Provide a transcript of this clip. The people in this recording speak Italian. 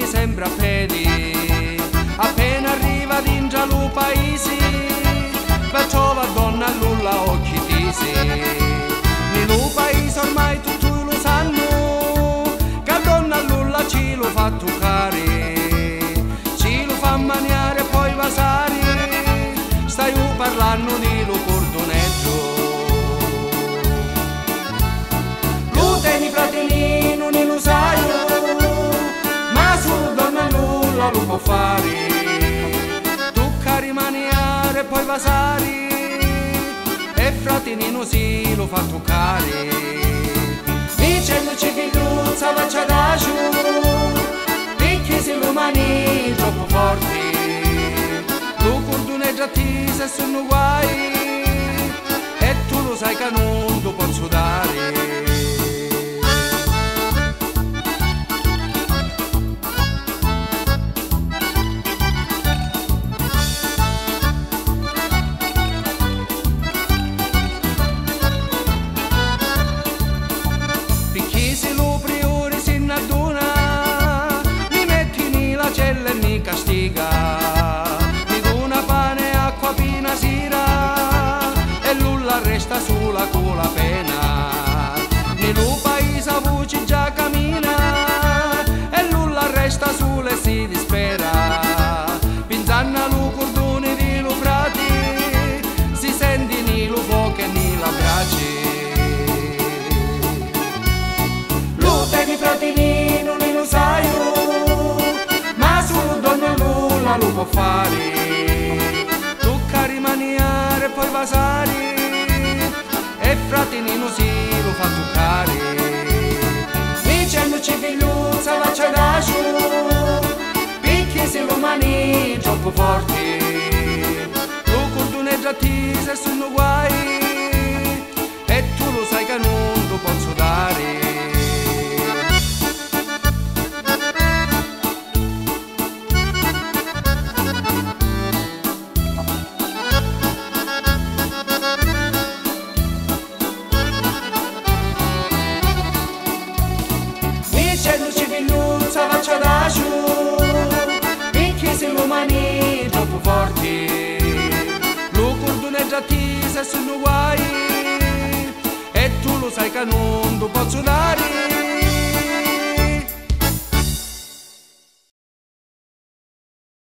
cammini sempre a piedi, appena arriva dentro lo paese, la trova donna nulla occhi tesi. Nel paese ormai tutti lo sanno, che donna nulla ci lo fa toccare, ci lo fa maniare e poi vasare, stai parlando di lo cordonetto. Lo tieni fratellino, non lo sai, ma solo donna nulla lo può fare, tocca rimaniare e poi vasare, e fratellino si lo fa toccare. Dicendoci figliuzza faccia da giù, perché se lo mani troppo forti, lo cordone già ti se sono guai, e tu lo sai che non lo posso dare. Castiga, mi dona pane e acqua fino a sera, e nulla resta sulla cola pena. Nel paese a voce già cammina, e nulla resta sulle si dispera. Pensando allo cordone di lo frati, si sente ni lo fuoco e ni la brace. Lo tieni fratellino, ne lo sai, lo può fare, tocca rimaniare e poi vasare, e fratellino si lo fa toccare. Dicendoci figliuzza faccia da giù, perché se lo mani troppo forte, lo cordone già ti se sono guai, e tu lo sai che non lo posso dare. Dicendoci figliuzza faccia da giù, perché se lo mani troppo forti, lo cordone già ti se sono guai, e tu lo sai che non lo posso dare.